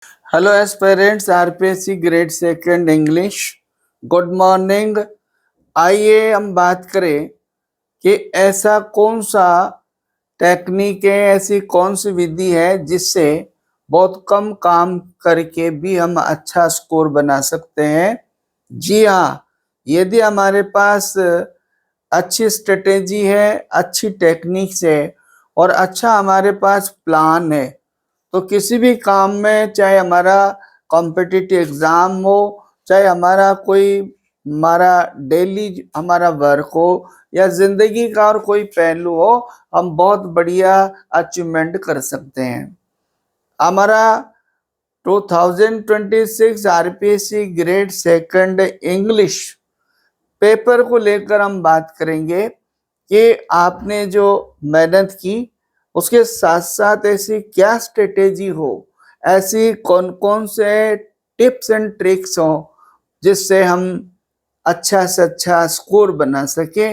Hello aspirants RPSC grade second English. Good morning. आइए हम बात करें कि ऐसा कौन सा टेक्निक है, ऐसी कौन सी विधि है जिससे बहुत कम काम करके भी हम अच्छा स्कोर बना सकते हैं। जी हाँ, यदि हमारे पास अच्छी स्ट्रेटेजी है, अच्छी टेक्निक्स है और अच्छा हमारे पास प्लान है, तो किसी भी काम में, चाहे हमारा कॉम्पिटिटिव एग्जाम हो, चाहे हमारा डेली हमारा वर्क हो या जिंदगी का और कोई पहलू हो, हम बहुत बढ़िया अचीवमेंट कर सकते हैं। हमारा 2026 RPSC grade second English paper को लेकर हम बात करेंगे कि आपने जो मेहनत की उसके साथ साथ ऐसी क्या स्ट्रेटेजी हो, ऐसी कौन कौन से टिप्स एंड ट्रिक्स हो जिससे हम अच्छा से अच्छा स्कोर बना सके।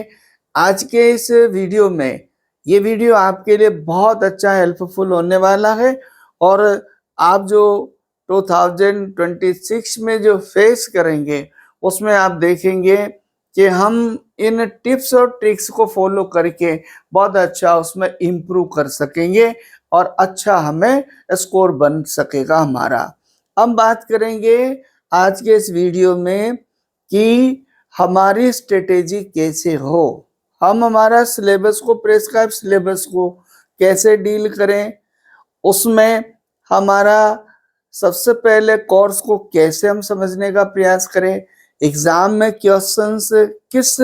आज के इस वीडियो में, ये वीडियो आपके लिए बहुत अच्छा हेल्पफुल होने वाला है और आप जो 2026 में जो फेस करेंगे उसमें आप देखेंगे कि हम इन टिप्स और ट्रिक्स को फॉलो करके बहुत अच्छा उसमें इम्प्रूव कर सकेंगे और अच्छा हमें स्कोर बन सकेगा हमारा। हम बात करेंगे आज के इस वीडियो में कि हमारी स्ट्रेटेजी कैसे हो, हम हमारा सिलेबस को, प्रेस्क्राइब सिलेबस को कैसे डील करें, उसमें हमारा सबसे पहले कोर्स को कैसे हम समझने का प्रयास करें, एग्जाम में क्वेश्चंस किस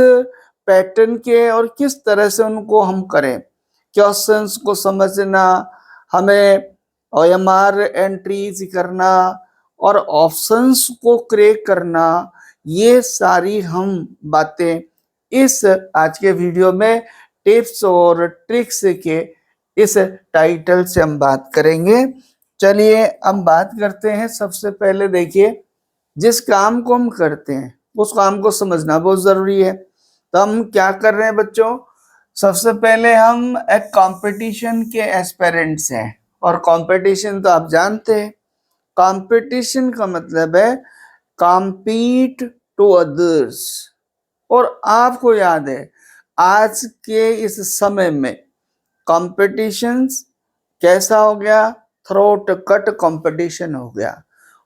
पैटर्न के और किस तरह से उनको हम करें, क्वेश्चंस को समझना, हमें ओएमआर एंट्रीज करना और ऑप्शंस को क्रैक करना, ये सारी हम बातें इस आज के वीडियो में टिप्स और ट्रिक्स के इस टाइटल से हम बात करेंगे। चलिए हम बात करते हैं। सबसे पहले देखिए, जिस काम को हम करते हैं उस काम को समझना बहुत जरूरी है। तो हम क्या कर रहे हैं बच्चों, सबसे पहले हम एक कंपटीशन के एस्पिरेंट्स हैं और कंपटीशन तो आप जानते हैं, कंपटीशन का मतलब है कॉम्पीट टू अदर्स। और आपको याद है आज के इस समय में कॉम्पिटिशन्स कैसा हो गया, थ्रोट कट कंपटीशन हो गया।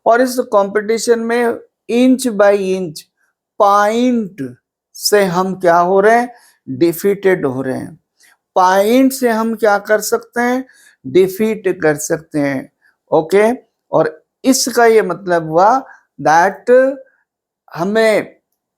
और इस कंपटीशन में इंच बाय इंच, पॉइंट से हम क्या हो रहे हैं, डिफीटेड हो रहे हैं। पॉइंट से हम क्या कर सकते हैं, डिफीट कर सकते हैं। ओके, और इसका ये मतलब हुआ दैट हमें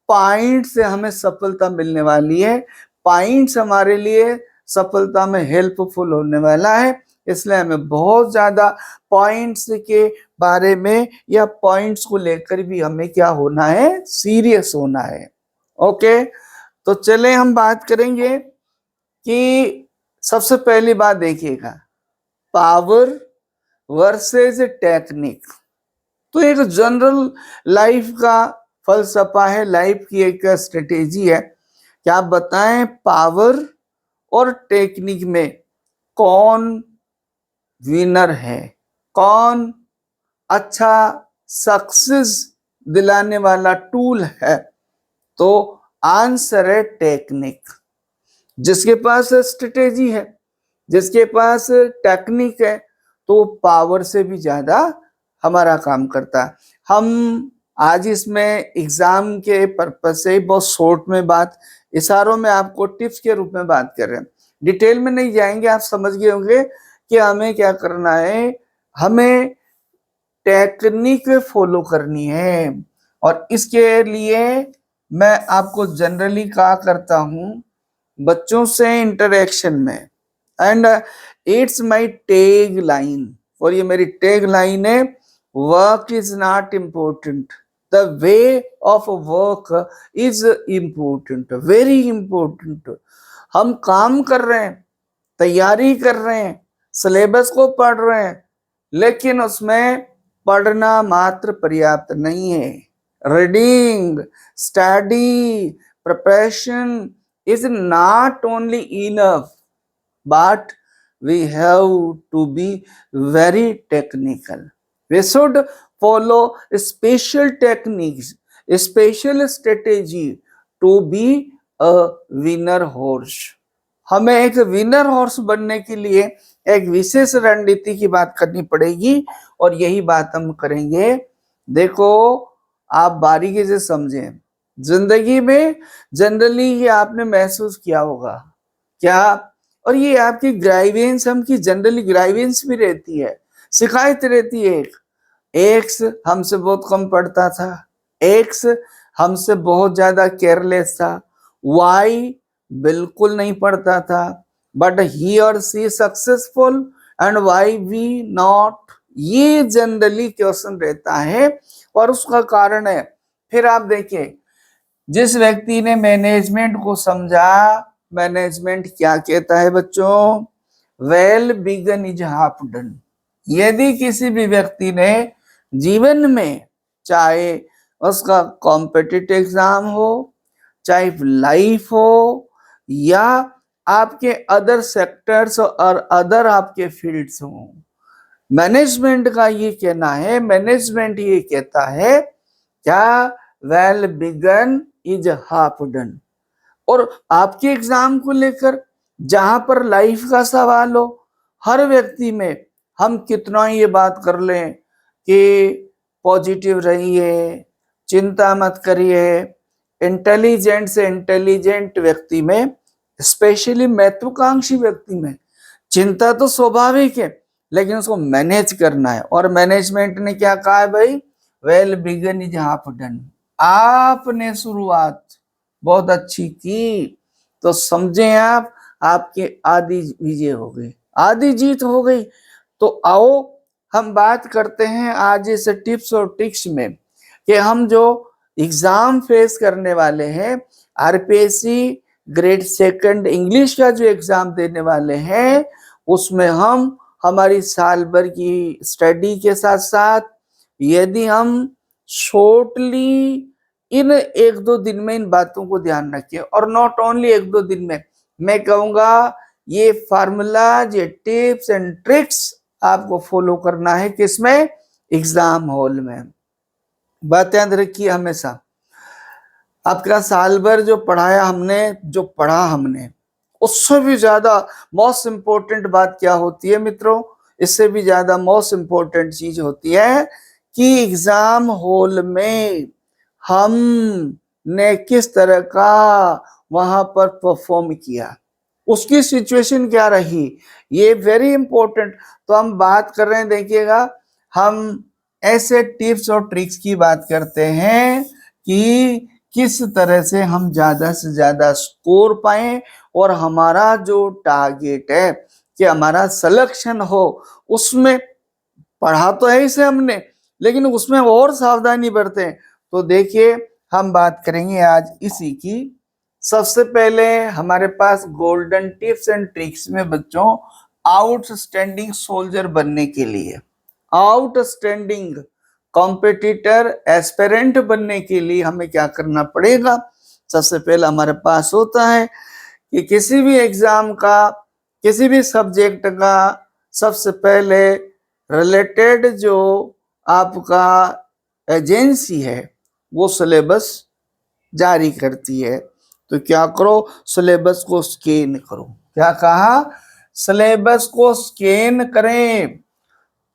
पॉइंट से हमें सफलता मिलने वाली है, पॉइंट्स हमारे लिए सफलता में हेल्पफुल होने वाला है। इसलिए हमें बहुत ज्यादा पॉइंट्स के बारे में या पॉइंट्स को लेकर भी हमें क्या होना है, सीरियस होना है। ओके, तो चले हम बात करेंगे कि सबसे पहली बात देखिएगा, पावर वर्सेस टेक्निक। तो एक जनरल लाइफ का फलसफा है, लाइफ की एक स्ट्रेटेजी है कि आप बताएं पावर और टेक्निक में कौन विनर है, कौन अच्छा सक्सेस दिलाने वाला टूल है। तो आंसर है टेक्निक। जिसके पास स्ट्रेटेजी है, जिसके पास टेक्निक है, तो पावर से भी ज्यादा हमारा काम करता है। हम आज इसमें एग्जाम के पर्पज से बहुत शॉर्ट में बात, इशारों में आपको टिप्स के रूप में बात कर रहे हैं, डिटेल में नहीं जाएंगे। आप समझ गए होंगे कि हमें क्या करना है, हमें टेक्निक फॉलो करनी है। और इसके लिए मैं आपको जनरली कहा करता हूं बच्चों से इंटरेक्शन में, and it's my tag line. और ये मेरी टैग लाइन है, work is not important, the way of work is important, very important. हम काम कर रहे हैं, तैयारी कर रहे हैं, सिलेबस को पढ़ रहे हैं, लेकिन उसमें पढ़ना मात्र पर्याप्त नहीं है। Reading, study, preparation is not only enough, but we have to be very technical. We should follow special techniques, special strategy to be a winner horse. हमें एक विनर हॉर्स बनने के लिए एक विशेष रणनीति की बात करनी पड़ेगी और यही बात हम करेंगे। देखो, आप बारीकी से समझें। जिंदगी में जनरली ये आपने महसूस किया होगा क्या, और ये आपकी ग्राइवेंस, हम की जनरली ग्राइवेंस भी रहती है, शिकायत रहती है। एक्स हमसे बहुत कम पढ़ता था, एक्स हमसे बहुत ज्यादा केयरलेस था, वाई बिल्कुल नहीं पढ़ता था, बट ही और C successful and Y we not. ये जनरली क्वेश्चन रहता है और उसका कारण है। फिर आप देखिए, जिस व्यक्ति ने मैनेजमेंट को समझा, मैनेजमेंट क्या कहता है बच्चों, well begun is half done. यदि किसी भी व्यक्ति ने जीवन में, चाहे उसका कॉम्पिटिटिव एग्जाम हो, चाहे लाइफ हो, या आपके अदर सेक्टर्स और अदर आपके फील्ड्स हो, मैनेजमेंट का ये कहना है, मैनेजमेंट ये कहता है क्या, well begun is half done. और आपके एग्जाम को लेकर जहां पर लाइफ का सवाल हो, हर व्यक्ति में हम कितना ये बात कर लें कि पॉजिटिव रहिए, चिंता मत करिए, इंटेलिजेंट से इंटेलिजेंट व्यक्ति में, स्पेशली महत्वाकांक्षी व्यक्ति में चिंता तो स्वाभाविक है, लेकिन उसको मैनेज करना है। और मैनेजमेंट ने क्या कहा है भाई, well begun is half done. आपने शुरुआत बहुत अच्छी की तो समझे आप, आपके आधी विजय हो गई, आधी जीत हो गई। तो आओ हम बात करते हैं आज इस टिप्स और ट्रिक्स में कि हम जो एग्जाम फेस करने वाले हैं, आरपीएससी ग्रेड सेकंड इंग्लिश का जो एग्जाम देने वाले हैं, उसमें हम हमारी साल भर की स्टडी के साथ साथ यदि हम शॉर्टली इन एक दो दिन में इन बातों को ध्यान रखें, और नॉट ओनली एक दो दिन में, मैं कहूंगा ये फार्मूला, ये टिप्स एंड ट्रिक्स आपको फॉलो करना है किसमें, एग्जाम हॉल में। बात याद रखिए हमेशा, आपका साल भर जो पढ़ाया हमने, जो पढ़ा हमने, उससे भी ज्यादा मोस्ट इंपॉर्टेंट बात क्या होती है मित्रों, इससे भी ज्यादा मोस्ट इंपॉर्टेंट चीज होती है कि एग्जाम हॉल में हमने किस तरह का वहां पर परफॉर्म किया, उसकी सिचुएशन क्या रही, ये वेरी इंपॉर्टेंट। तो हम बात कर रहे हैं, देखिएगा, हम ऐसे टिप्स और ट्रिक्स की बात करते हैं कि किस तरह से हम ज्यादा से ज्यादा स्कोर पाएं और हमारा जो टारगेट है कि हमारा सिलेक्शन हो, उसमें पढ़ा तो है इसे हमने, लेकिन उसमें और सावधानी बरतें। तो देखिए, हम बात करेंगे आज इसी की। सबसे पहले हमारे पास गोल्डन टिप्स एंड ट्रिक्स में बच्चों, आउटस्टैंडिंग सोल्जर बनने के लिए, आउटस्टैंडिंग कॉम्पिटिटर एस्पिरेंट बनने के लिए हमें क्या करना पड़ेगा। सबसे पहले हमारे पास होता है कि किसी भी एग्जाम का, किसी भी सब्जेक्ट का सबसे पहले रिलेटेड जो आपका एजेंसी है वो सिलेबस जारी करती है। तो क्या करो, सिलेबस को स्कैन करो। क्या कहा, सिलेबस को स्कैन करें।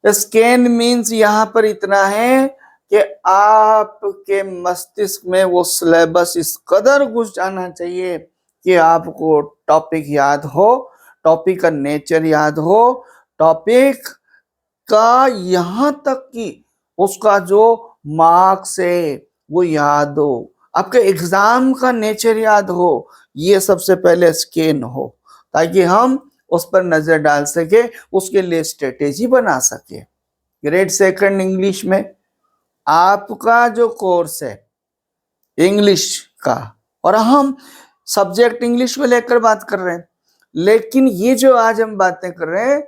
स्कैन मीन्स यहां पर इतना है कि आपके मस्तिष्क में वो सिलेबस इस कदर घुस जाना चाहिए कि आपको टॉपिक याद हो, टॉपिक का नेचर याद हो, टॉपिक का यहां तक कि उसका जो मार्क्स है वो याद हो, आपके एग्जाम का नेचर याद हो। ये सबसे पहले स्कैन हो ताकि हम उस पर नजर डाल सके, उसके लिए स्ट्रेटेजी बना सके। ग्रेड सेकंड इंग्लिश में आपका जो कोर्स है इंग्लिश का, और हम सब्जेक्ट इंग्लिश को लेकर बात कर रहे हैं, लेकिन ये जो आज हम बातें कर रहे हैं,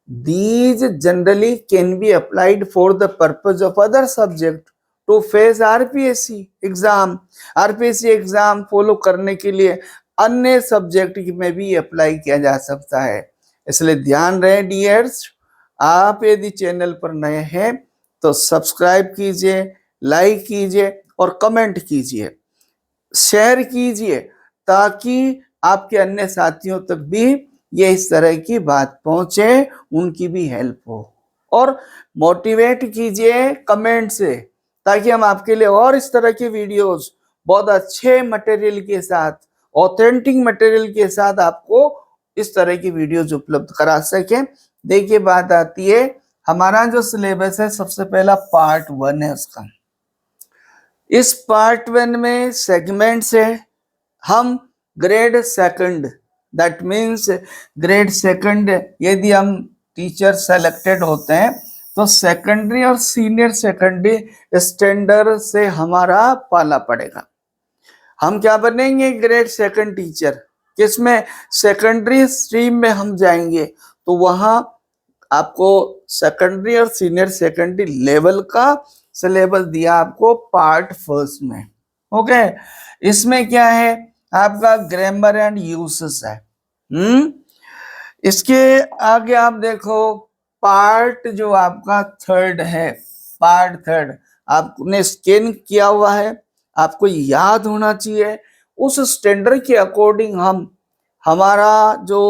these generally can be applied for the purpose of other subject to face RPSC exam. RPSC exam follow करने के लिए अन्य सब्जेक्ट में भी अप्लाई किया जा सकता है। इसलिए ध्यान रहे डियर्स, आप यदि चैनल पर नए हैं तो सब्सक्राइब कीजिए, लाइक कीजिए और कमेंट कीजिए, शेयर कीजिए, ताकि आपके अन्य साथियों तक भी ये इस तरह की बात पहुंचे, उनकी भी हेल्प हो। और मोटिवेट कीजिए कमेंट से, ताकि हम आपके लिए और इस तरह की वीडियोस बहुत अच्छे मटेरियल के साथ, ऑथेंटिक मटेरियल के साथ आपको इस तरह की वीडियोस उपलब्ध करा सकें। देखिए, बात आती है, हमारा जो सिलेबस है, सबसे पहला पार्ट 1 है उसका। इस पार्ट 1 में सेगमेंट्स है। हम grade second, that means grade second, यदि हम टीचर सेलेक्टेड होते हैं तो सेकेंडरी और सीनियर सेकेंडरी स्टैंडर्ड से हमारा पाला पड़ेगा। हम क्या बनेंगे? Grade second teacher. किसमें? सेकेंडरी स्ट्रीम में हम जाएंगे, तो वहां आपको सेकेंडरी और सीनियर सेकेंडरी लेवल का सिलेबस दिया आपको पार्ट 1 में। ओके, इसमें क्या है? आपका ग्रामर एंड यूसेस है। इसके आगे आप देखो, पार्ट जो आपका 3 है, पार्ट 3 आपने स्कैन किया हुआ है, आपको याद होना चाहिए। उस स्टैंडर्ड के अकॉर्डिंग हम हमारा जो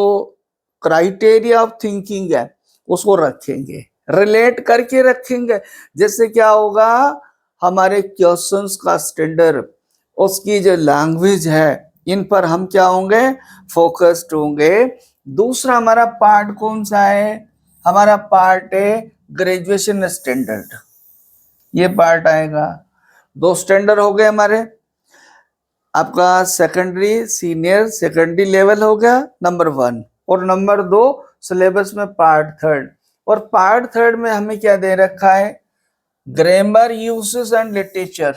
क्राइटेरिया ऑफ थिंकिंग है उसको रखेंगे, रिलेट करके रखेंगे। जैसे क्या होगा, हमारे क्वेश्चंस का स्टैंडर्ड, उसकी जो लैंग्वेज है, इन पर हम क्या होंगे? फोकस्ड होंगे। दूसरा हमारा पार्ट कौन सा है? हमारा पार्ट है ग्रेजुएशन स्टैंडर्ड। ये पार्ट आएगा। 2 स्टैंडर्ड हो गए हमारे, आपका सेकेंडरी सीनियर सेकेंडरी लेवल हो गया नंबर 1, और नंबर 2 सिलेबस में पार्ट 3। और पार्ट 3 में हमें क्या दे रखा है? Grammar, uses and literature.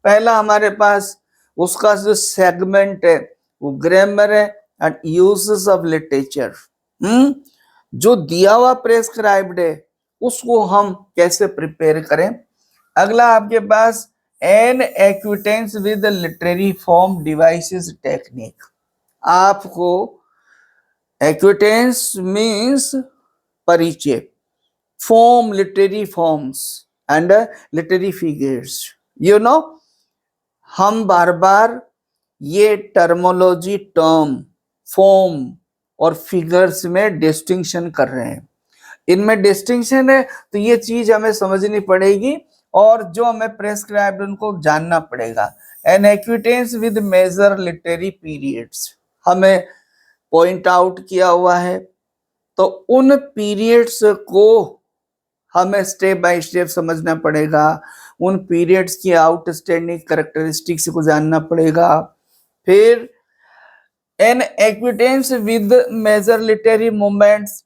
पहला हमारे पास उसका जो सेगमेंट है वो ग्रामर है एंड यूसेस ऑफ लिटरेचर। जो दिया हुआ प्रेस्क्राइब्ड है उसको हम कैसे प्रिपेयर करें। अगला आपके पास an acquaintance with literary form devices technique. आपको एक्विटेंस मीन्स परिचय, form literary forms and literary figures. You know, हम बार बार ये टर्मोलॉजी, टर्म, फॉर्म और फिगर्स में डिस्टिंक्शन कर रहे हैं। इनमें डिस्टिंक्शन है तो ये चीज हमें समझनी पड़ेगी, और जो हमें प्रेस्क्राइब्ड उनको जानना पड़ेगा। An acquaintance with major literary periods हमें पॉइंट आउट किया हुआ है, तो उन पीरियड्स को हमें स्टेप बाय स्टेप समझना पड़ेगा। उन पीरियड्स की आउटस्टैंडिंग कैरेक्टरिस्टिक्स को जानना पड़ेगा। फिर an acquaintance with major literary movements,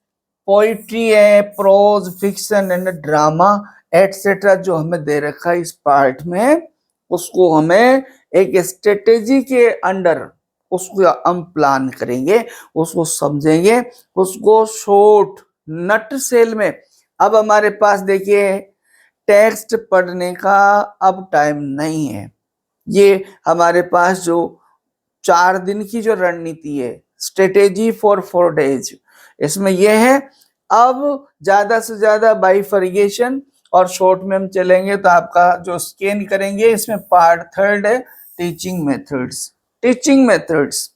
poetry है, prose, fiction and drama etcetera जो हमें दे रखा है इस पार्ट में, उसको हमें एक स्ट्रेटेजी के अंडर उसको हम प्लान करेंगे, उसको समझेंगे, उसको शॉर्ट नट सेल में। अब हमारे पास देखिए, टेक्स्ट पढ़ने का अब टाइम नहीं है। ये हमारे पास जो 4 दिन की जो रणनीति है, स्ट्रेटेजी फॉर 4 डेज, इसमें यह है, अब ज्यादा से ज्यादा बाइफर्गेशन और शॉर्ट में हम चलेंगे। तो आपका जो स्कैन करेंगे, इसमें पार्ट 3 है teaching methods. Teaching methods,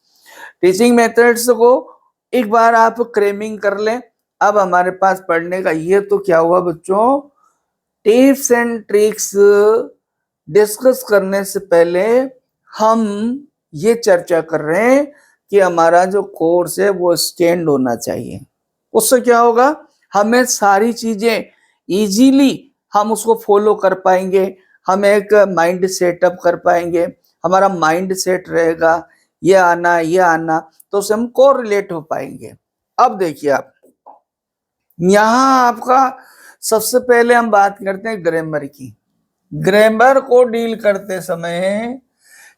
teaching methods को एक बार आप क्रेमिंग कर लें। अब हमारे पास पढ़ने का ये तो क्या हुआ बच्चों, टिप्स एंड ट्रिक्स डिस्कस करने से पहले हम ये चर्चा कर रहे हैं कि हमारा जो कोर्स है वो स्टैंड होना चाहिए। उससे क्या होगा, हमें सारी चीजें इजीली हम उसको फॉलो कर पाएंगे, हम एक माइंड सेटअप कर पाएंगे, हमारा माइंड सेट रहेगा, ये आना, तो उससे हम कोरिलेट हो पाएंगे। अब देखिए आप, यहाँ आपका सबसे पहले हम बात करते हैं ग्रामर की। ग्रामर को डील करते समय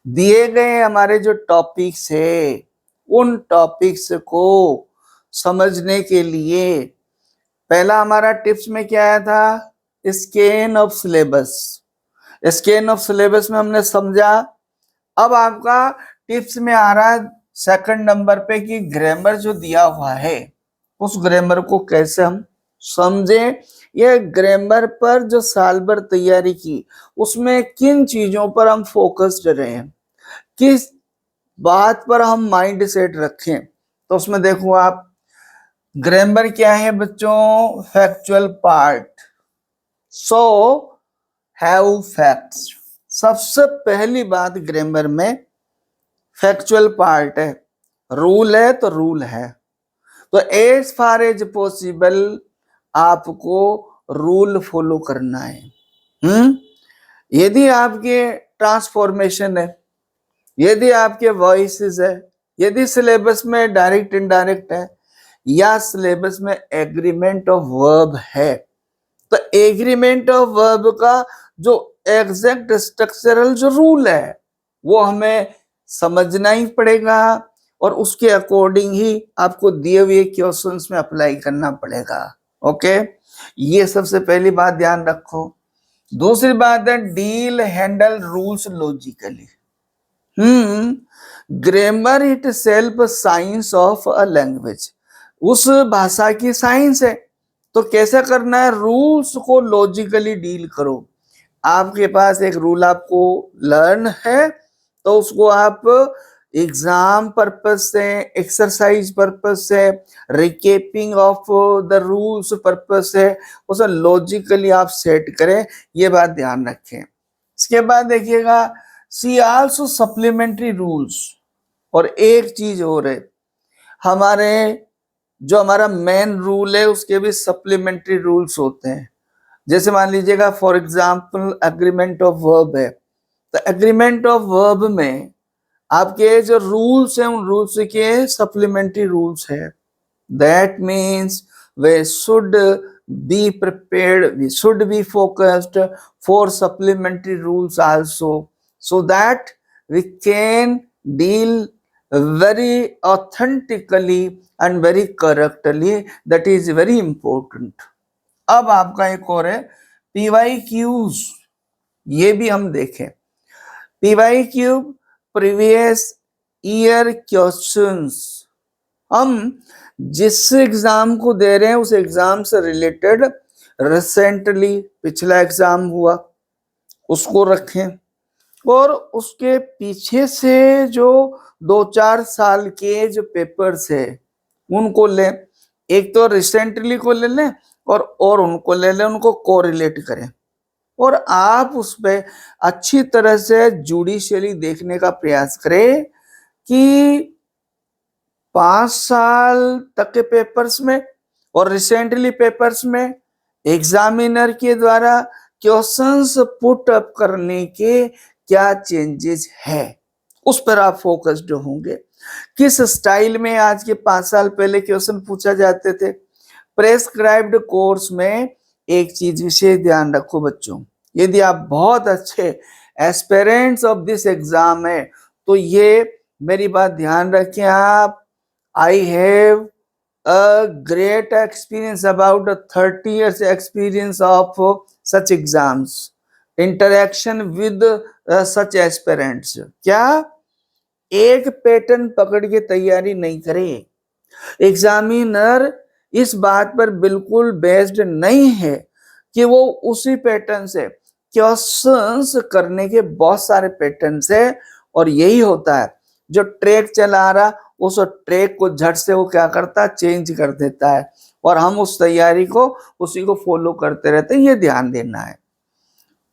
दिए गए हमारे जो टॉपिक्स है, उन टॉपिक्स को समझने के लिए पहला हमारा टिप्स में क्या आया था? Scan of syllabus. Scan of syllabus में हमने समझा। अब आपका टिप्स में आ रहा है 2nd नंबर पे कि ग्रामर जो दिया हुआ है उस ग्रामर को कैसे हम समझें, ये ग्रामर पर जो साल भर तैयारी की, उसमें किन चीजों पर हम फोकस्ड रहे, किस बात पर हम माइंड सेट रखें। तो उसमें देखो आप, ग्रामर क्या है बच्चों? Factual part. So have facts. सबसे पहली बात ग्रामर में फैक्चुअल पार्ट है। रूल है तो रूल है, तो एज फार एज पॉसिबल आपको रूल फॉलो करना है। यदि आपके ट्रांसफॉर्मेशन है, यदि आपके वॉइसेस है, यदि सिलेबस में डायरेक्ट इनडायरेक्ट है, या सिलेबस में एग्रीमेंट ऑफ वर्ब है, तो एग्रीमेंट ऑफ वर्ब का जो एग्जैक्ट स्ट्रक्चरल जो रूल है वो हमें समझना ही पड़ेगा, और उसके अकॉर्डिंग ही आपको दिए हुए क्वेश्चंस में अप्लाई करना पड़ेगा। ओके, ये सबसे पहली बात ध्यान रखो। दूसरी बात है deal handle rules logically. Grammar it self science of a language. उस भाषा की साइंस है, तो कैसे करना है? रूल्स को लॉजिकली डील करो। आपके पास एक रूल आपको लर्न है, तो उसको आप एग्जाम पर्पस से, एक्सरसाइज पर्पस से, रिकेपिंग ऑफ द रूल्स पर्पस से उसे लॉजिकली आप सेट करें, ये बात ध्यान रखें। इसके बाद देखिएगा, सी आल्सो सप्लीमेंट्री रूल्स। और एक चीज और है, हमारे जो हमारा मेन रूल है उसके भी सप्लीमेंट्री रूल्स होते हैं। जैसे मान लीजिएगा for example agreement of verb है, तो एग्रीमेंट ऑफ वर्ब में आपके जो रूल्स हैं उन रूल्स के सप्लीमेंट्री रूल्स है। That means we should be prepared, we should be focused for supplementary rules also, so that we can deal very authentically and very correctly. That is very important. अब आपका एक और है PYQs, ये भी हम देखें। PYQ previous year questions. हम जिस एग्जाम को दे रहे हैं उस एग्जाम से रिलेटेड रिसेंटली पिछला एग्जाम हुआ उसको रखें, और उसके पीछे से जो 2-4 साल के जो पेपर्स है उनको लें। एक तो रिसेंटली को ले लें और उनको ले लें, उनको कोरिलेट करें, और आप उस पर अच्छी तरह से जुडिशियली देखने का प्रयास करें कि 5 साल तक के पेपर्स में और रिसेंटली पेपर्स में एग्जामिनर के द्वारा क्वेश्चंस पुट अप करने के क्या चेंजेस है, उस पर आप फोकस्ड होंगे। किस स्टाइल में आज के 5 साल पहले क्वेश्चन पूछा जाते थे। प्रेस्क्राइब्ड कोर्स में एक चीज विशेष ध्यान रखो बच्चों, यदि आप बहुत अच्छे एस्पिरेंट्स ऑफ दिस एग्जाम है तो ये मेरी बात ध्यान रखें आप। I have a great experience, about 30 years experience of such exams, interaction with such aspirants। क्या एक पैटर्न पकड़ के तैयारी नहीं करें। एग्जामिनर इस बात पर बिल्कुल बेस्ड नहीं है कि वो उसी पैटर्न से क्वेश्चंस करने के बहुत सारे पैटर्न्स है, और यही होता है जो ट्रैक चला रहा उस ट्रैक को झट से वो क्या करता है, चेंज कर देता है, और हम उस तैयारी को उसी को फॉलो करते रहते हैं। ये ध्यान देना है।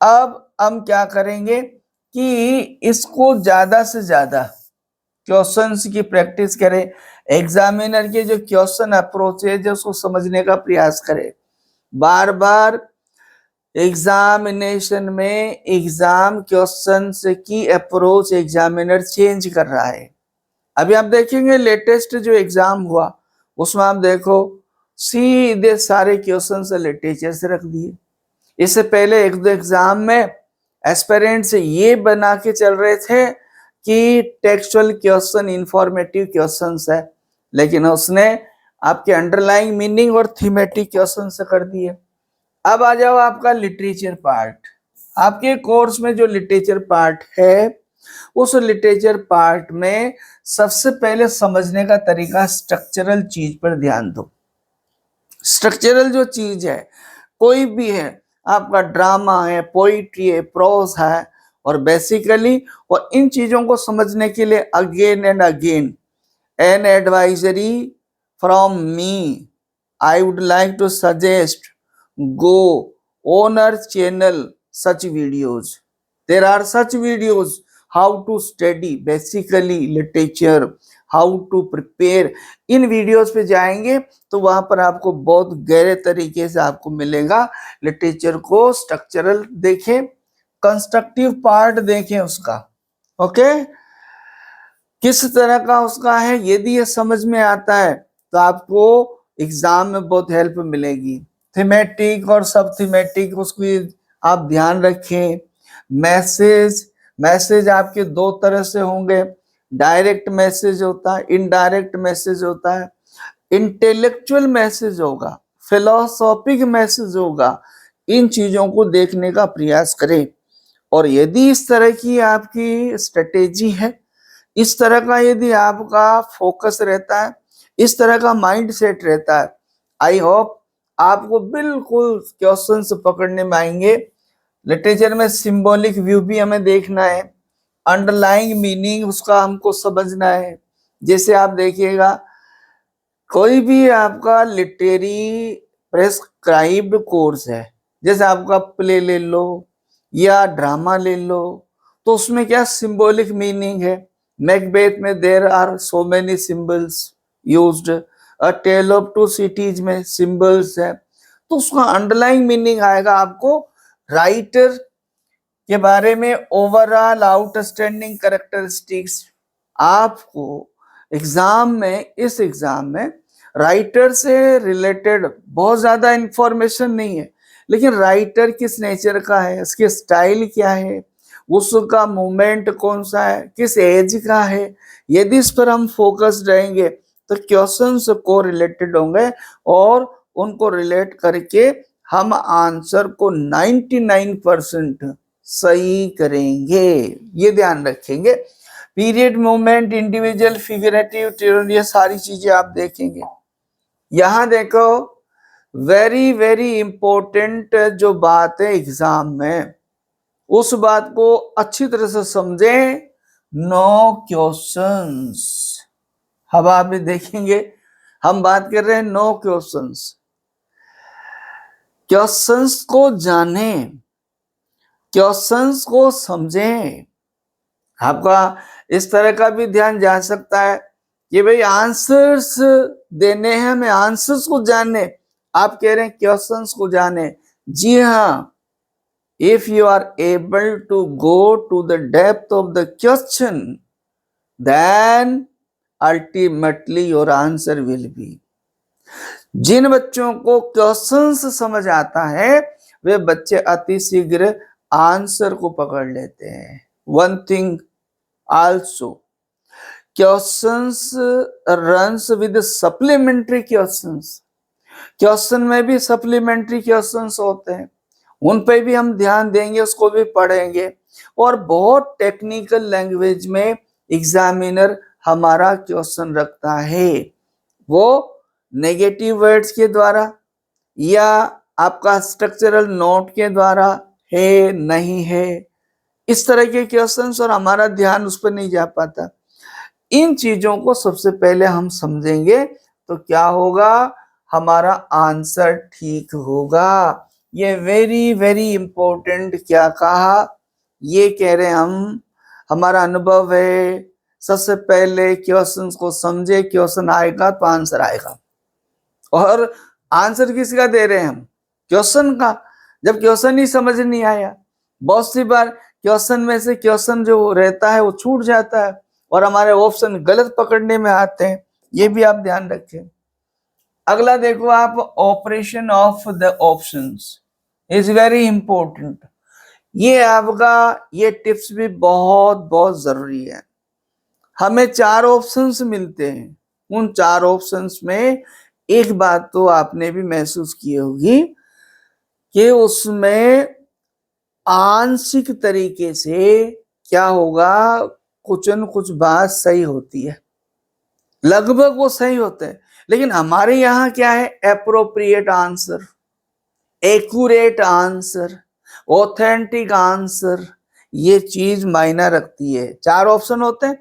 अब हम क्या करेंगे कि इसको ज्यादा से ज्यादा क्वेश्चंस की प्रैक्टिस करें, एग्जामिनर के जो क्वेश्चन अप्रोच है जो उसको समझने का प्रयास करें। बार बार एग्जामिनेशन में एग्जाम क्वेश्चंस की अप्रोच एग्जामिनर चेंज कर रहा है। अभी आप देखेंगे लेटेस्ट जो एग्जाम हुआ उसमें आप देखो सीधे सारे क्वेश्चंस लिटरेचर से रख दिए। इससे पहले एक दो एग्जाम में एस्पिरेंट्स ये बना के चल रहे थे कि टेक्सचुअल क्वेश्चन इंफॉर्मेटिव क्वेश्चंस है, लेकिन उसने आपके अंडरलाइंग मीनिंग और थीमेटिक क्वेश्चन से कर दिए। अब आ जाओ आपका लिटरेचर पार्ट। आपके कोर्स में जो लिटरेचर पार्ट है उस लिटरेचर पार्ट में सबसे पहले समझने का तरीका स्ट्रक्चरल चीज पर ध्यान दो। स्ट्रक्चरल जो चीज है कोई भी है, आपका ड्रामा है, पोइट्री है, प्रोज है, और बेसिकली और इन चीजों को समझने के लिए again and again an advisory from me, I would like to suggest go on our channel such videos. There are such videos how to study basically literature, how to prepare. In videos पे जाएंगे तो वहां पर आपको बहुत गहरे तरीके से आपको मिलेगा लिटरेचर को स्ट्रक्चरल देखें, कंस्ट्रक्टिव पार्ट देखें उसका, ओके किस तरह का उसका है। यदि ये समझ में आता है तो आपको एग्जाम में बहुत हेल्प मिलेगी। थीमेटिक और सब थीमेटिक उसको आप ध्यान रखें। मैसेज आपके दो तरह से होंगे, डायरेक्ट मैसेज होता है, इनडायरेक्ट मैसेज होता है, इंटेलेक्चुअल मैसेज होगा, फिलोसॉफिक मैसेज होगा। इन चीजों को देखने का प्रयास करें। और यदि इस तरह की आपकी स्ट्रेटेजी है, इस तरह का यदि आपका फोकस रहता है, इस तरह का माइंड सेट रहता है, आई होप आपको बिल्कुल क्वेश्चंस पकड़ने में आएंगे। लिटरेचर में सिंबॉलिक व्यू भी हमें देखना है, अंडरलाइंग मीनिंग उसका हमको समझना है। जैसे आप देखिएगा कोई भी आपका लिटरेरी प्रेस्क्राइब्ड कोर्स है, जैसे आपका प्ले ले लो या ड्रामा ले लो, तो उसमें क्या सिंबॉलिक मीनिंग है। मैकबेथ में there are so many symbols used, a tale of two cities में सिंबल्स है, तो उसका अंडरलाइंग मीनिंग आएगा आपको राइटर के बारे में, ओवरऑल आउटस्टैंडिंग कैरेक्टरिस्टिक्स। आपको इस एग्जाम में राइटर से रिलेटेड बहुत ज्यादा इंफॉर्मेशन नहीं है, लेकिन राइटर किस नेचर का है, उसके स्टाइल क्या है, उसका मूवमेंट कौन सा है, किस एज का है, यदि इस पर हम फोकस रहेंगे तो क्वेश्चंस को रिलेटेड होंगे और उनको रिलेट करके हम आंसर को 99% सही करेंगे। ये ध्यान रखेंगे। पीरियड, मूवमेंट, इंडिविजुअल, फिगरेटिव, ये सारी चीजें आप देखेंगे। यहां देखो वेरी वेरी इंपॉर्टेंट जो बात है एग्जाम में, उस बात को अच्छी तरह से समझें। नो क्वेश्चंस, अब आप भी देखेंगे हम बात कर रहे हैं नो क्वेश्चंस। क्वेश्चंस को जाने, क्वेश्चंस को समझें। आपका इस तरह का भी ध्यान जा सकता है कि भाई आंसर्स देने हैं, हमें आंसर्स को जानने, आप कह रहे हैं क्वेश्चंस को जाने। जी हाँ, if you are able to go to the depth of the question then ultimately your answer will be. जिन बच्चों को क्वेश्चंस समझ आता है वे बच्चे अति शीघ्र आंसर को पकड़ लेते हैं। One thing also, questions runs with supplementary questions. Question में भी सप्लीमेंट्री क्वेश्चंस होते हैं, उन पे भी हम ध्यान देंगे, उसको भी पढ़ेंगे। और बहुत टेक्निकल लैंग्वेज में एग्जामिनर हमारा क्वेश्चन रखता है, वो नेगेटिव वर्ड्स के द्वारा या आपका स्ट्रक्चरल नोट के द्वारा है नहीं है, इस तरह के क्वेश्चंस, और हमारा ध्यान उस पर नहीं जा पाता। इन चीजों को सबसे पहले हम समझेंगे तो क्या होगा, हमारा आंसर ठीक होगा। ये वेरी वेरी इंपॉर्टेंट क्या कहा, ये कह रहे हम, हमारा अनुभव है। सबसे पहले क्वेश्चंस को समझे, क्वेश्चन आएगा तो आंसर आएगा। और आंसर किसका दे रहे हैं हम, क्वेश्चन का। जब क्वेश्चन ही समझ नहीं आया, बहुत सी बार क्वेश्चन में से क्वेश्चन जो रहता है वो छूट जाता है और हमारे ऑप्शन गलत पकड़ने में आते हैं, ये भी आप ध्यान रखें। अगला देखो आप, operation of the options is very important. ये आपका ये टिप्स भी बहुत बहुत जरूरी है। हमें 4 ऑप्शंस मिलते हैं, उन 4 ऑप्शंस में एक बात तो आपने भी महसूस की होगी कि उसमें आंशिक तरीके से क्या होगा, कुछ न कुछ बात सही होती है, लगभग वो सही होते हैं, लेकिन हमारे यहाँ क्या है, appropriate answer. Accurate answer, authentic answer, ये चीज मायना रखती है। 4 ऑप्शन होते हैं,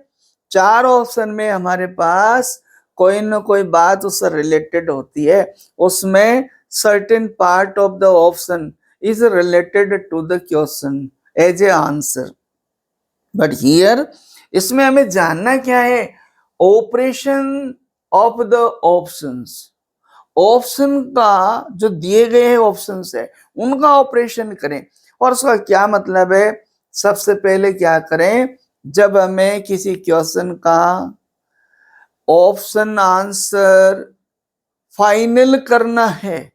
4 ऑप्शन में हमारे पास कोई ना कोई बात उससे रिलेटेड होती है, उसमें certain part of the option is related to the question as a answer. But here इसमें हमें जानना क्या है, operation of the options, option का जो दिए गए हैं ऑप्शंस है उनका ऑपरेशन करें। और उसका क्या मतलब है, सबसे पहले क्या करें, जब हमें किसी क्वेश्चन का ऑप्शन आंसर फाइनल करना है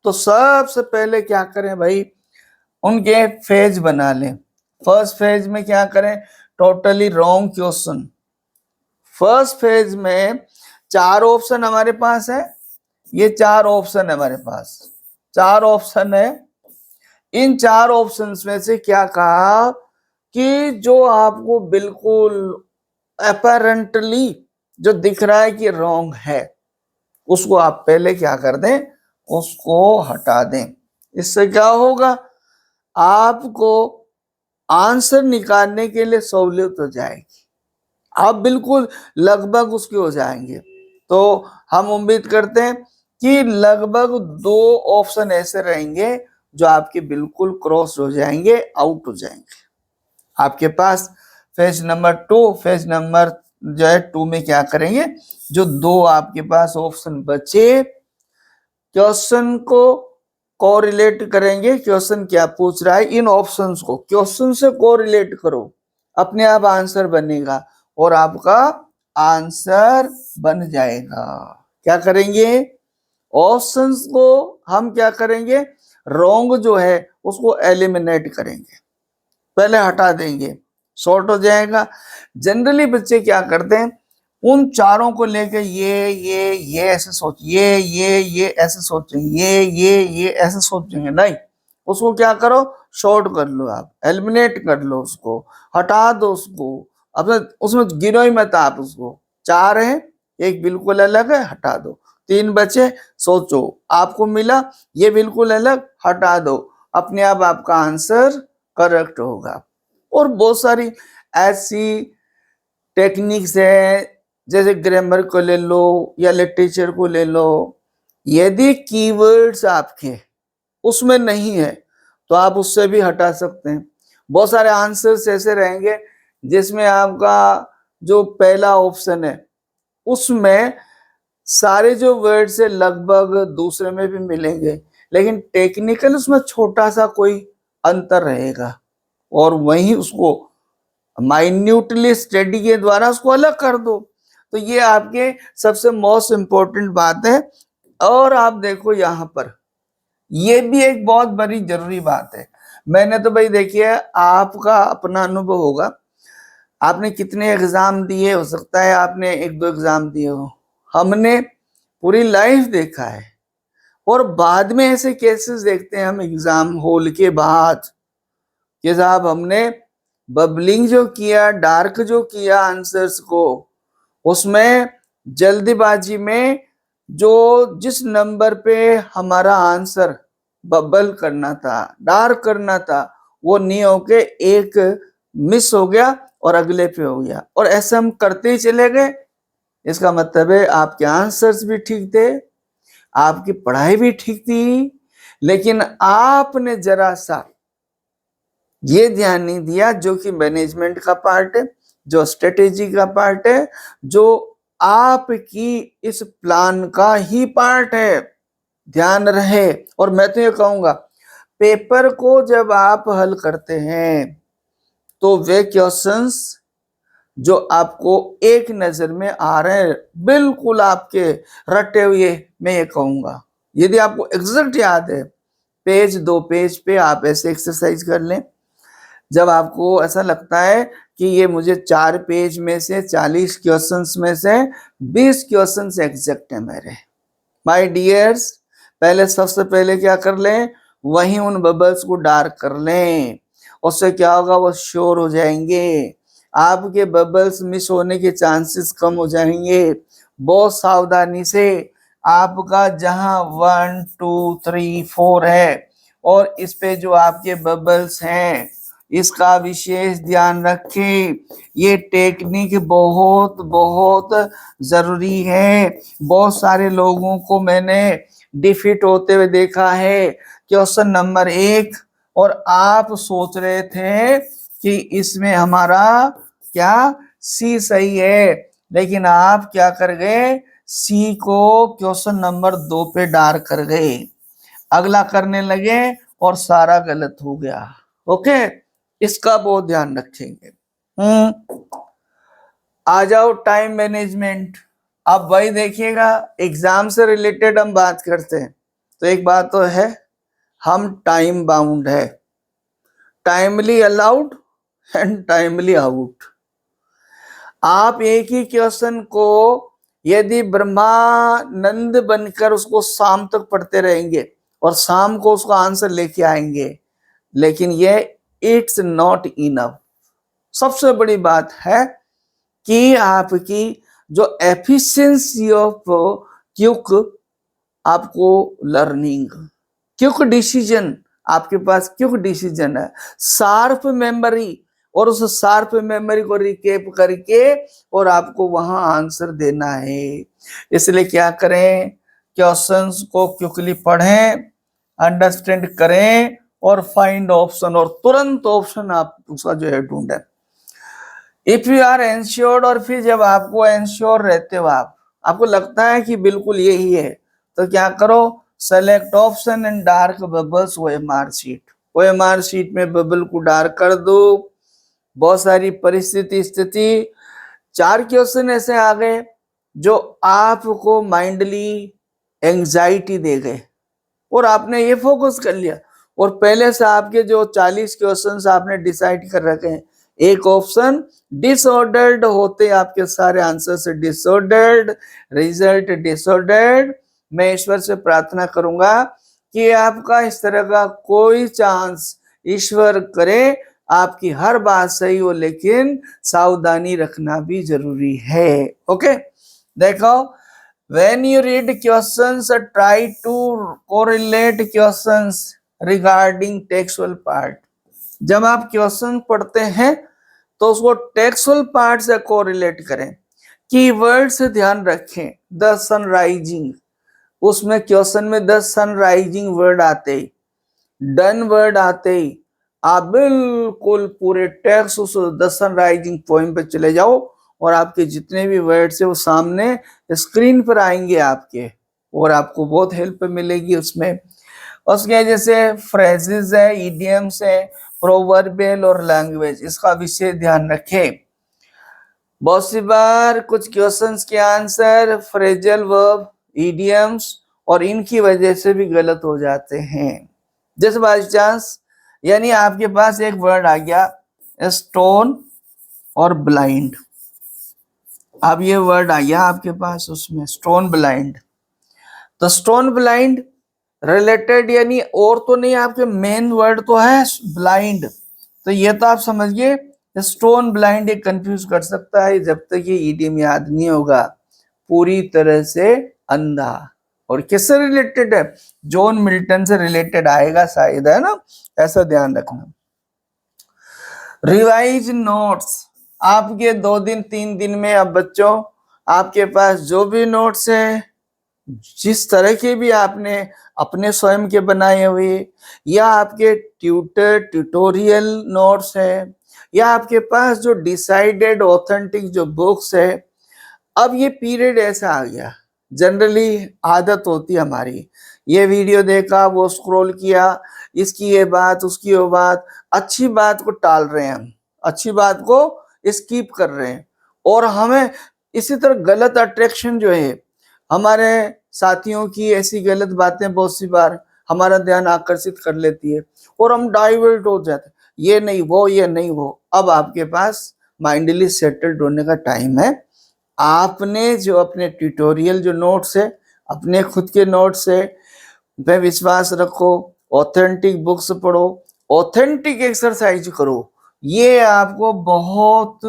तो सबसे पहले क्या करें भाई, उनके फेज बना लें। फर्स्ट फेज में क्या करें, totally wrong question. First phase में 4 ऑप्शन हमारे पास है, ये 4 ऑप्शन है हमारे पास, 4 ऑप्शन है। इन 4 ऑप्शंस में से क्या कहा कि जो आपको बिल्कुल अपैरेंटली जो दिख रहा है कि रॉन्ग है, उसको आप पहले क्या कर दें, उसको हटा दें। इससे क्या होगा, आपको आंसर निकालने के लिए सहूलियत हो जाएगी, आप बिल्कुल लगभग उसके हो जाएंगे। तो हम उम्मीद करते हैं कि लगभग 2 ऑप्शन ऐसे रहेंगे जो आपके बिल्कुल क्रॉस हो जाएंगे, आउट हो जाएंगे। आपके पास फेज नंबर 2, फेज नंबर जो है 2 में क्या करेंगे, जो 2 आपके पास ऑप्शन बचे, क्वेश्चन को कोरिलेट करेंगे। क्वेश्चन क्या पूछ रहा है, इन ऑप्शंस को क्वेश्चन से कोरिलेट करो, अपने आप आंसर बनेगा और आपका आंसर बन जाएगा। क्या करेंगे, ऑप्शंस को हम क्या करेंगे, रॉन्ग जो है उसको एलिमिनेट करेंगे, पहले हटा देंगे, शॉर्ट हो जाएगा। जनरली बच्चे क्या करते हैं, उन चारों को लेके ये ऐसे सोच, ये ऐसे सोचेंगे, ये ऐसे सोचेंगे, नहीं, उसको क्या करो, शॉर्ट कर लो, आप एलिमिनेट कर लो, उसको हटा दो, उसको अपने उसमें गिनो ही मत आप उसको। 4 है, एक बिल्कुल अलग है, हटा दो। 3 बचे, सोचो, आपको मिला ये बिल्कुल अलग, हटा दो, अपने आप आपका आंसर करेक्ट होगा। और बहुत सारी ऐसी टेक्निक्स है, जैसे ग्रामर को ले लो या लिटरेचर को ले लो, यदि कीवर्ड्स आपके उसमें नहीं है तो आप उससे भी हटा सकते हैं। बहुत सारे आंसर्स ऐसे रहेंगे जिसमें आपका जो पहला ऑप्शन है उसमें सारे जो वर्ड्स है लगभग दूसरे में भी मिलेंगे, लेकिन टेक्निकल उसमें छोटा सा कोई अंतर रहेगा, और वहीं उसको माइन्यूटली स्टडी के द्वारा उसको अलग कर दो। तो ये आपके सबसे मोस्ट इंपॉर्टेंट बात है। और आप देखो यहाँ पर ये भी एक बहुत बड़ी जरूरी बात है। मैंने तो भाई देखिए, आपका अपना अनुभव होगा, आपने कितने एग्जाम दिए, हो सकता है आपने 1-2 एग्जाम दिए हो, हमने पूरी लाइफ देखा है। और बाद में ऐसे केसेस देखते हैं हम एग्जाम हॉल के बाद कि साहब हमने बबलिंग जो किया, डार्क जो किया आंसर्स को, उसमें जल्दीबाजी में जो जिस नंबर पे हमारा आंसर बबल करना था, डार्क करना था, वो नहीं होके एक मिस हो गया और अगले पे हो गया, और ऐसे हम करते ही चले गए। इसका मतलब है आपके आंसर्स भी ठीक थे, आपकी पढ़ाई भी ठीक थी, लेकिन आपने जरा सा ये ध्यान नहीं दिया, जो कि मैनेजमेंट का पार्ट है, जो स्ट्रेटेजी का पार्ट है, जो आपकी इस प्लान का ही पार्ट है। ध्यान रहे। और मैं तो ये कहूंगा, पेपर को जब आप हल करते हैं तो वे क्वेश्चंस जो आपको एक नजर में आ रहे हैं, बिल्कुल आपके रटे हुए, मैं ये कहूंगा, यदि आपको एग्जैक्ट याद है, पेज 2 पेज पे आप ऐसे एक्सरसाइज कर लें। जब आपको ऐसा लगता है कि ये मुझे 4 पेज में से 40 क्वेश्चंस में से 20 क्वेश्चंस एग्जैक्ट है मेरे, माय डियर्स, पहले सबसे पहले क्या कर लें, वहीं उन बबल्स को डार्क कर लें। उससे क्या होगा, वो श्योर हो जाएंगे, आपके बबल्स मिस होने के चांसेस कम हो जाएंगे। बहुत सावधानी से आपका जहां 1 2 3 4 है और इस पे जो आपके बबल्स हैं इसका विशेष ध्यान रखें। ये टेक्निक बहुत बहुत जरूरी है। बहुत सारे लोगों को मैंने डिफीट होते हुए देखा है। क्वेश्चन नंबर 1 और आप सोच रहे थे कि इसमें हमारा क्या सी सही है, लेकिन आप क्या कर गए, सी को क्वेश्चन नंबर 2 पे डार कर गए, अगला करने लगे और सारा गलत हो गया। ओके, इसका बहुत ध्यान रखेंगे। आ जाओ टाइम मैनेजमेंट। अब भाई देखिएगा, एग्जाम से रिलेटेड हम बात करते हैं तो एक बात तो है, हम टाइम बाउंड है, timely allowed and timely out. आप एक ही क्वेश्चन को यदि ब्रह्मानंद बनकर उसको शाम तक पढ़ते रहेंगे और शाम को उसका आंसर लेके आएंगे, लेकिन ये इट्स नॉट इनफ। सबसे बड़ी बात है कि आपकी जो एफिशिएंसी ऑफ क्विक आपको लर्निंग, क्विक डिसीजन, आपके पास क्विक डिसीजन है, शार्प मेमोरी, और उस शार्प मेमोरी को रिकेप करके और आपको वहां आंसर देना है। इसलिए क्या करें, क्वेश्चंस को क्विकली पढ़ें, अंडरस्टैंड करें और फाइंड ऑप्शन, और तुरंत ऑप्शन आप उसका जो है ढूंढें। इफ यू आर एंश्योर्ड, और फिर जब आपको एंश्योर रहते हो, आपको लगता है कि बिल्कुल यही है, तो क्या करो, select option and dark bubbles OMR sheet. OMR sheet में बबल को डार्क कर दो। बहुत सारी परिस्थिति स्थिति, 4 क्वेश्चन ऐसे आ गए जो आपको माइंडली एंजाइटी दे गए और आपने ये फोकस कर लिया, और पहले से आपके जो 40 क्वेश्चंस आपने डिसाइड कर रखे हैं, एक ऑप्शन डिसऑर्डर्ड होते आपके सारे आंसर से डिसऑर्डर्ड, रिजल्ट डिसऑर्डर्ड। मैं ईश्वर से प्रार्थना करूंगा कि आपका इस तरह का कोई चांस, ईश्वर करे आपकी हर बात सही हो, लेकिन सावधानी रखना भी जरूरी है। ओके, देखो, when you read questions, try to correlate questions regarding textual part। जब आप क्वेश्चन पढ़ते हैं तो उसको टेक्सुअल पार्ट से कोरिलेट करें, कीवर्ड से ध्यान रखें। द सनराइजिंग, उसमें क्वेश्चन में द सनराइजिंग वर्ड आते ही, डन वर्ड आते ही आप बिल्कुल पूरे टेक्स्ट उस द सनराइजिंग पोएम पे चले जाओ और आपके जितने भी वर्ड्स है वो सामने स्क्रीन पर आएंगे आपके, और आपको बहुत हेल्प मिलेगी उसमें। उसके जैसे फ्रेजेस है, इडियम्स है, प्रोवर्बियल और लैंग्वेज, इसका विशेष ध्यान रखें। बहुत सी बार कुछ क्वेश्चंस के आंसर फ्रेजल वर्ब, इडियम्स और इनकी वजह से भी गलत हो जाते हैं। जैसे बाई चांस, यानी आपके पास एक वर्ड आ गया स्टोन और ब्लाइंड, अब ये वर्ड आ गया आपके पास उसमें स्टोन ब्लाइंड, तो स्टोन ब्लाइंड रिलेटेड यानी और तो नहीं, आपके मेन वर्ड तो है ब्लाइंड, तो ये तो आप समझिए स्टोन ब्लाइंड ये कंफ्यूज कर सकता है जब तक ये इडियम याद नहीं होगा। पूरी तरह से अंधा, और किससे रिलेटेड है, जॉन मिल्टन से रिलेटेड आएगा शायद, है ना, ऐसा ध्यान रखना। रिवाइज नोट्स, आपके 2 दिन 3 दिन में, अब बच्चों आपके पास जो भी नोट्स है, जिस तरह के भी आपने अपने स्वयं के बनाए हुए, या आपके ट्यूटोरियल नोट्स है, या आपके पास जो डिसाइडेड ऑथेंटिक जो बुक्स है। अब ये पीरियड ऐसा आ गया, जनरली आदत होती है हमारी, ये वीडियो देखा, वो स्क्रॉल किया, इसकी ये बात, उसकी वो बात, अच्छी बात को टाल रहे हैं हम, अच्छी बात को स्किप कर रहे हैं, और हमें इसी तरह गलत अट्रैक्शन जो है, हमारे साथियों की ऐसी गलत बातें बहुत सी बार हमारा ध्यान आकर्षित कर लेती है और हम डाइवर्ट हो जाते हैं, ये नहीं वो, ये नहीं वो। अब आपके पास माइंडली सेटल्ड होने का टाइम है। आपने जो अपने ट्यूटोरियल जो नोट्स है, अपने खुद के नोट्स है, पे विश्वास रखो, ऑथेंटिक बुक्स पढ़ो, ऑथेंटिक एक्सरसाइज करो। ये आपको बहुत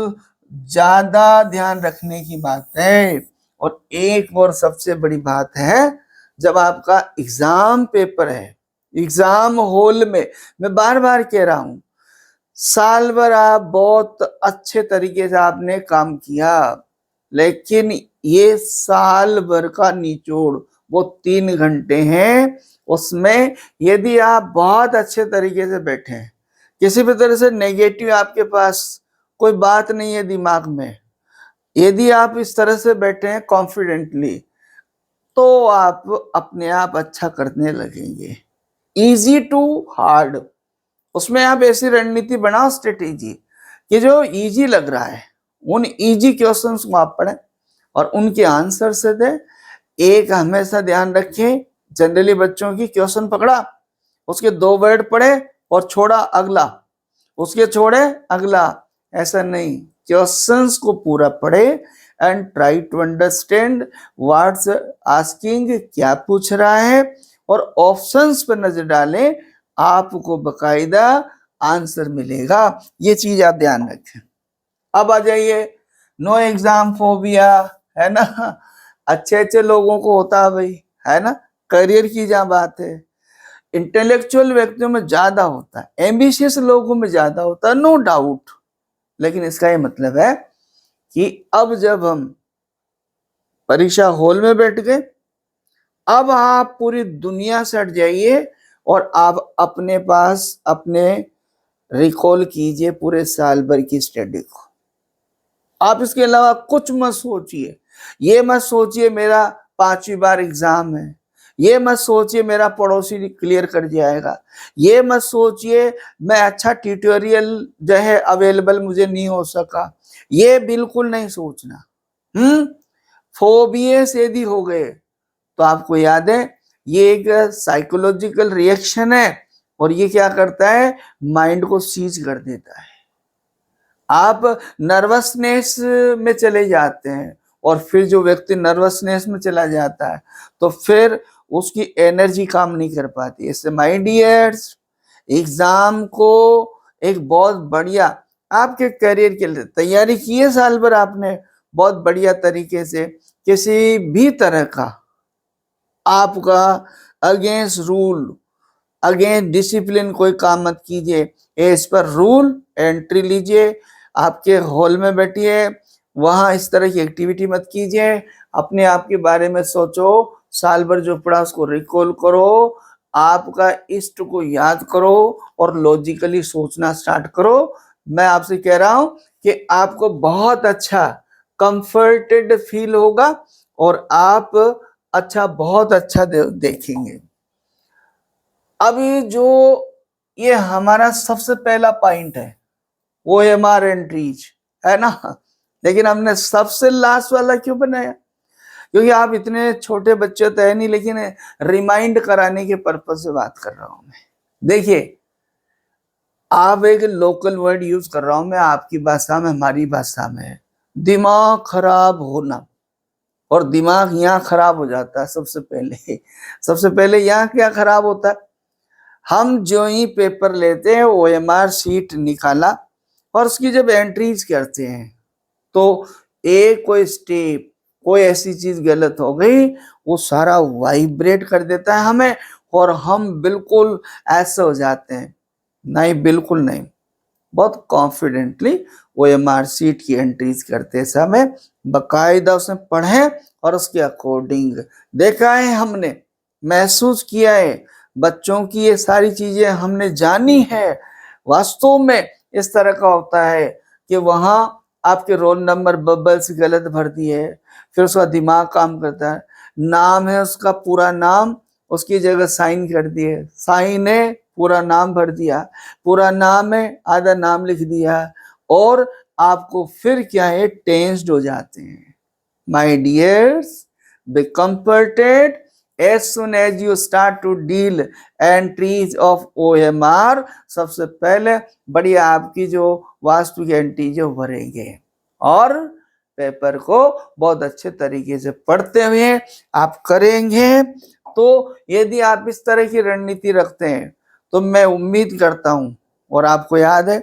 ज्यादा ध्यान रखने की बात है। और एक और सबसे बड़ी बात है, जब आपका एग्जाम पेपर है, एग्जाम हॉल में, मैं बार बार कह रहा हूं, साल भर आप बहुत अच्छे तरीके से आपने काम किया, लेकिन ये साल भर का निचोड़ वो 3 घंटे हैं, उसमें यदि आप बहुत अच्छे तरीके से बैठे हैं, किसी भी तरह से नेगेटिव आपके पास कोई बात नहीं है दिमाग में, यदि आप इस तरह से बैठे हैं कॉन्फिडेंटली, तो आप अपने आप अच्छा करने लगेंगे। इजी टू हार्ड, उसमें आप ऐसी रणनीति बनाओ, स्ट्रेटेजी, कि जो इजी लग रहा है उन इजी क्वेश्चंस को आप पढ़ें और उनके आंसर से दें। एक हमेशा ध्यान रखें, जनरली बच्चों की क्वेश्चन पकड़ा, उसके 2 वर्ड पढ़े और छोड़ा अगला, उसके छोड़े अगला, ऐसा नहीं, क्वेश्चंस को पूरा पढ़े and try to understand what's asking, क्या पूछ रहा है, और ऑप्शंस पर नजर डालें, आपको बकायदा आंसर मिलेगा। ये चीज आप ध्यान रखें। अब आ जाइए, नो एग्जाम फोबिया, है ना, अच्छे अच्छे लोगों को होता है भाई, है ना, करियर की जहां बात है, इंटेलेक्चुअल व्यक्तियों में ज्यादा होता है, एम्बिशियस लोगों में ज्यादा होता है, नो डाउट। लेकिन इसका ये मतलब है कि अब जब हम परीक्षा हॉल में बैठ गए, अब आप पूरी दुनिया से हट जाइए और आप अपने पास अपने रिकॉल कीजिए पूरे साल भर की स्टडी को। आप इसके अलावा कुछ मत सोचिए। ये मत सोचिए मेरा 5वीं बार एग्जाम है, ये मत सोचिए मेरा पड़ोसी क्लियर कर जाएगा, ये मत सोचिए मैं अच्छा ट्यूटोरियल जो है अवेलेबल मुझे नहीं हो सका, ये बिल्कुल नहीं सोचना। फोबियस यदि हो गए तो आपको याद है ये एक साइकोलॉजिकल रिएक्शन है, और ये क्या करता है, माइंड को सीज कर देता है। आप नर्वसनेस में चले जाते हैं, और फिर जो व्यक्ति नर्वसनेस में चला जाता है तो फिर उसकी एनर्जी काम नहीं कर पाती। इससे माय डियर्स, एग्जाम को एक बहुत बढ़िया आपके करियर के लिए तैयारी की है, साल भर आपने बहुत बढ़िया तरीके से, किसी भी तरह का आपका अगेंस्ट रूल, अगेंस्ट डिसिप्लिन कोई काम मत कीजिए। एज पर रूल एंट्री लीजिए, आपके हॉल में बैठिए, वहां इस तरह की एक्टिविटी मत कीजिए, अपने आप के बारे में सोचो, साल भर जो पढ़ा उसको रिकॉल करो, आपका इष्ट को याद करो और लॉजिकली सोचना स्टार्ट करो। मैं आपसे कह रहा हूं कि आपको बहुत अच्छा कंफर्टेड फील होगा और आप अच्छा, बहुत अच्छा देखेंगे। अभी जो ये हमारा सबसे पहला पॉइंट है वो OMR एंट्रीज है ना, लेकिन हमने सबसे लास्ट वाला क्यों बनाया, क्योंकि आप इतने छोटे बच्चे तो है नहीं, लेकिन रिमाइंड कराने के पर्पज से बात कर रहा हूं मैं। देखिए, आप एक लोकल वर्ड यूज कर रहा हूं मैं, आपकी भाषा में, हमारी भाषा में, दिमाग खराब होना। और दिमाग यहाँ खराब हो जाता है सबसे पहले यहाँ क्या खराब होता है, हम जो ही पेपर लेते हैं OMR शीट निकाला और उसकी जब एंट्रीज करते हैं तो एक कोई स्टेप, कोई ऐसी चीज गलत हो गई, वो सारा वाइब्रेट कर देता है हमें, और हम बिल्कुल ऐसे हो जाते हैं, नहीं बिल्कुल नहीं, बहुत कॉन्फिडेंटली OMR शीट की एंट्रीज करते समय बकायदा उसमें पढ़े और उसके अकॉर्डिंग देखा है, हमने महसूस किया है, बच्चों की ये सारी चीजें हमने जानी है। वास्तव में इस तरह का होता है कि वहां आपके रोल नंबर बबल्स गलत भर दिए, फिर उसका दिमाग काम करता है, नाम है उसका पूरा नाम, उसकी जगह साइन कर दिए, साइन है पूरा नाम भर दिया, पूरा नाम है आधा नाम लिख दिया, और आपको फिर क्या है, टेंस्ड हो जाते हैं। My dears, be comforted as soon as you start to deal entries of OMR, सबसे पहले बढ़िया आपकी जो वास्तविक एंट्री जो भरेंगे, और पेपर को बहुत अच्छे तरीके से पढ़ते हुए आप करेंगे। तो यदि आप इस तरह की रणनीति रखते हैं तो मैं उम्मीद करता हूं, और आपको याद है,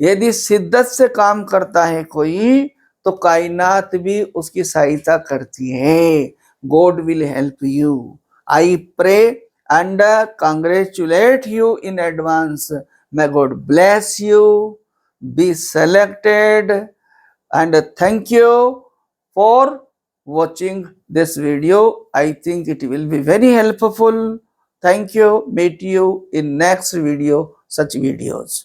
यदि शिद्दत से काम करता है कोई तो कायनात भी उसकी सहायता करती है। God will help you. I pray and congratulate you in advance. May God bless you, be selected, and thank you for watching this video. I think it will be very helpful. Thank you. Meet you in next video, such videos.